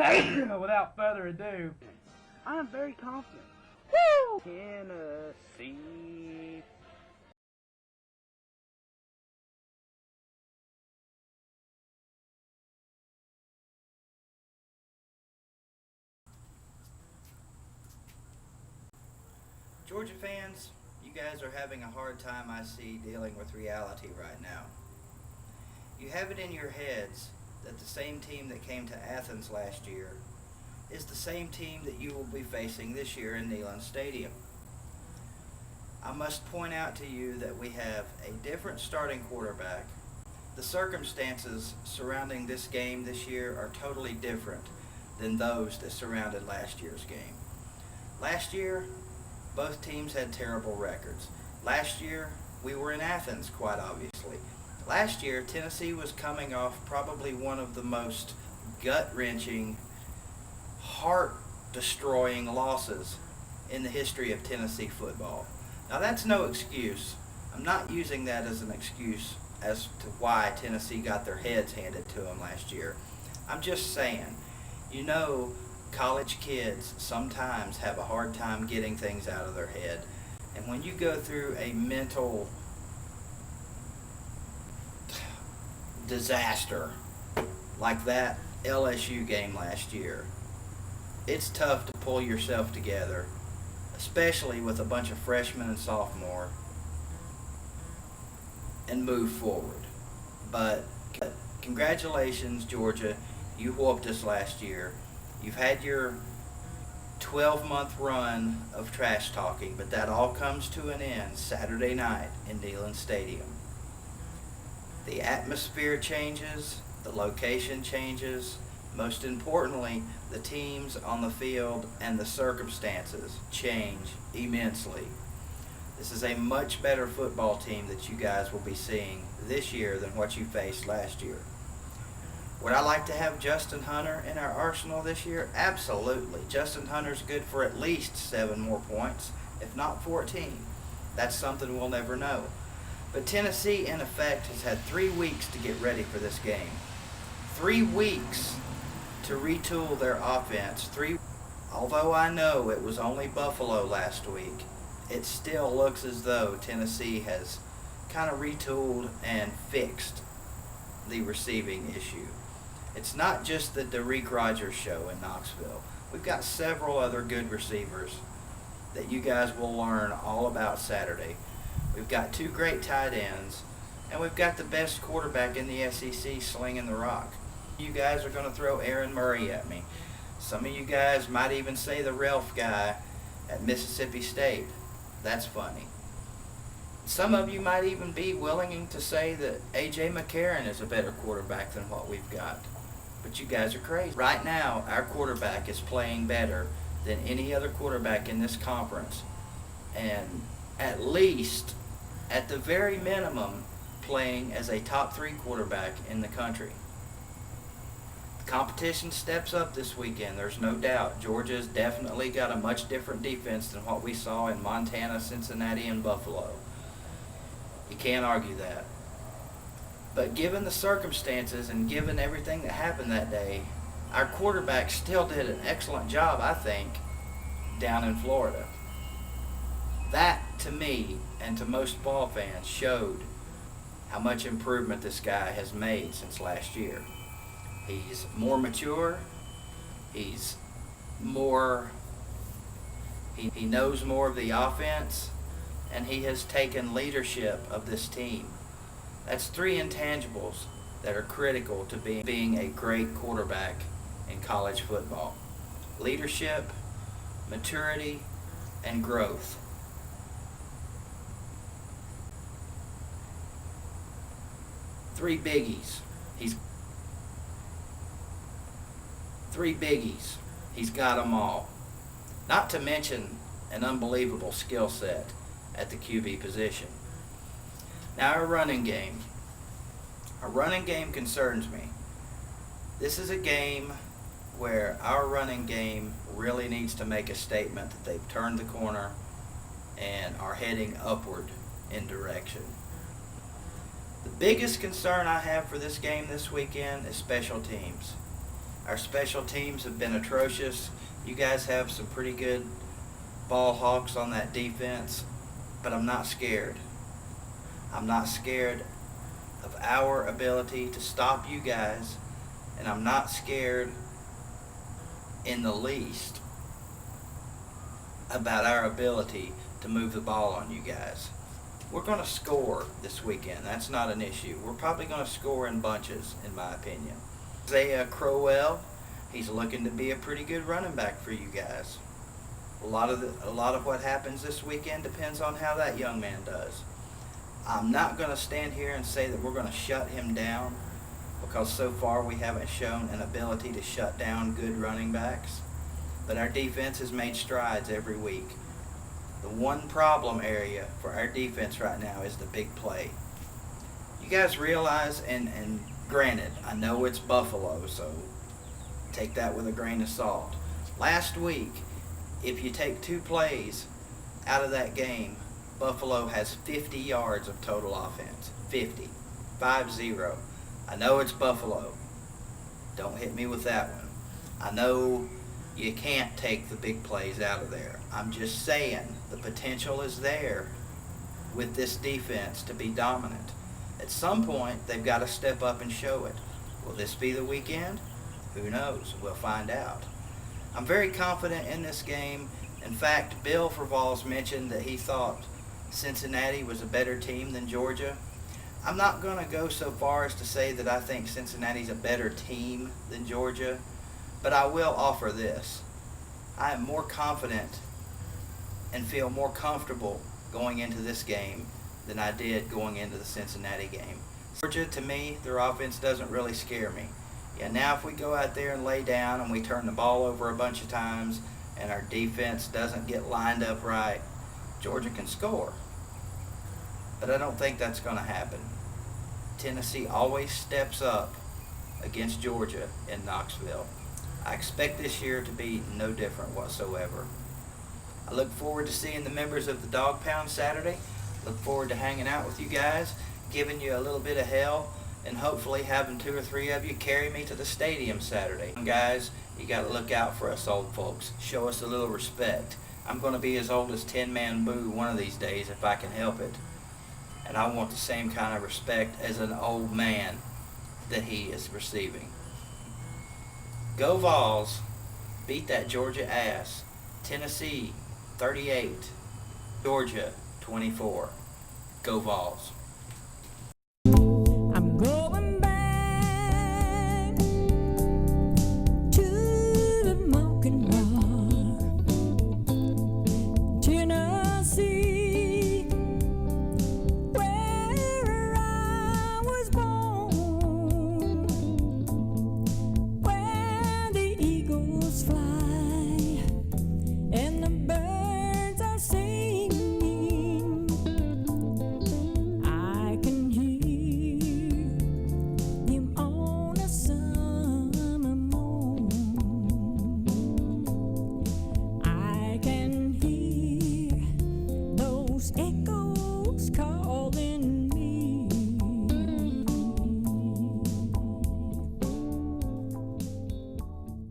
Without further ado, I am very confident. Woo! Tennessee. Georgia fans, you guys are having a hard time, I see, dealing with reality right now. You have it in your heads that the same team that came to Athens last year is the same team that you will be facing this year in Neyland Stadium. I must point out to you that we have a different starting quarterback. The circumstances surrounding this game this year are totally different than those that surrounded last year's game. Last year, both teams had terrible records. Last year, we were in Athens, quite obviously. Last year, Tennessee was coming off probably one of the most gut-wrenching, heart-destroying losses in the history of Tennessee football. Now, that's no excuse. I'm not using that as an excuse as to why Tennessee got their heads handed to them last year. I'm just saying, you know, college kids sometimes have a hard time getting things out of their head. And when you go through a mental disaster like that LSU game last year, it's tough to pull yourself together, especially with a bunch of freshmen and sophomore, and move forward. But congratulations, Georgia. You whooped us last year. You've had your 12-month run of trash talking, but that all comes to an end Saturday night in Neyland Stadium. The atmosphere changes, the location changes, most importantly, the teams on the field and the circumstances change immensely. This is a much better football team that you guys will be seeing this year than what you faced last year. Would I like to have Justin Hunter in our arsenal this year? Absolutely. Justin Hunter's good for at least 7 more points, if not 14. That's something we'll never know. But Tennessee, in effect, has had 3 weeks to get ready for this game. 3 weeks to retool their offense. Although I know it was only Buffalo last week, it still looks as though Tennessee has kind of retooled and fixed the receiving issue. It's not just the Derek Rogers show in Knoxville. We've got several other good receivers that you guys will learn all about Saturday. We've got 2 great tight ends, and we've got the best quarterback in the SEC slinging the rock. You guys are going to throw Aaron Murray at me. Some of you guys might even say the Ralph guy at Mississippi State. That's funny. Some of you might even be willing to say that A.J. McCarron is a better quarterback than what we've got. But you guys are crazy. Right now, our quarterback is playing better than any other quarterback in this conference. And at least, at the very minimum, playing as a top 3 quarterback in the country. The competition steps up this weekend, there's no doubt. Georgia's definitely got a much different defense than what we saw in Montana, Cincinnati, and Buffalo. You can't argue that. But given the circumstances and given everything that happened that day, our quarterback still did an excellent job, I think, down in Florida. That, to me, and to most ball fans, showed how much improvement this guy has made since last year. He's more mature. He knows more of the offense, and he has taken leadership of this team. That's 3 intangibles that are critical to being a great quarterback in college football. Leadership, maturity, and growth. Three biggies. He's got them all. Not to mention an unbelievable skill set at the QB position. Now, our running game. Our running game concerns me. This is a game where our running game really needs to make a statement that they've turned the corner and are heading upward in direction. The biggest concern I have for this game this weekend is special teams. Our special teams have been atrocious. You guys have some pretty good ball hawks on that defense, but I'm not scared. I'm not scared of our ability to stop you guys, and I'm not scared in the least about our ability to move the ball on you guys. We're going to score this weekend. That's not an issue. We're probably going to score in bunches, in my opinion. Isaiah Crowell, he's looking to be a pretty good running back for you guys. A lot of what happens this weekend depends on how that young man does. I'm not going to stand here and say that we're going to shut him down, because so far we haven't shown an ability to shut down good running backs. But our defense has made strides every week. The one problem area for our defense right now is the big play. You guys realize, and granted, I know it's Buffalo, so take that with a grain of salt. Last week, if you take 2 plays out of that game, Buffalo has 50 yards of total offense. 50. 5-0. I know it's Buffalo. Don't hit me with that one. I know you can't take the big plays out of there. I'm just saying the potential is there with this defense to be dominant. At some point, they've got to step up and show it. Will this be the weekend? Who knows? We'll find out. I'm very confident in this game. In fact, Bill Vervalls mentioned that he thought Cincinnati was a better team than Georgia. I'm not going to go so far as to say that I think Cincinnati's a better team than Georgia, but I will offer this. I am more confident and feel more comfortable going into this game than I did going into the Cincinnati game. Georgia, to me, their offense doesn't really scare me. Yeah, now if we go out there and lay down and we turn the ball over a bunch of times and our defense doesn't get lined up right, Georgia can score. But I don't think that's going to happen. Tennessee always steps up against Georgia in Knoxville. I expect this year to be no different whatsoever. I look forward to seeing the members of the Dog Pound Saturday. Look forward to hanging out with you guys, giving you a little bit of hell, and hopefully having 2 or 3 of you carry me to the stadium Saturday. Guys, you got to look out for us old folks. Show us a little respect. I'm going to be as old as Tin Man Boo one of these days if I can help it. And I want the same kind of respect as an old man that he is receiving. Go Vols. Beat that Georgia ass. Tennessee 38. Georgia 24. Go Vols. I'm going back to the Mockingbird, Tennessee, where I was born, where the eagles fly and the birds are singing. I can hear them on a summer morn. I can hear those echoes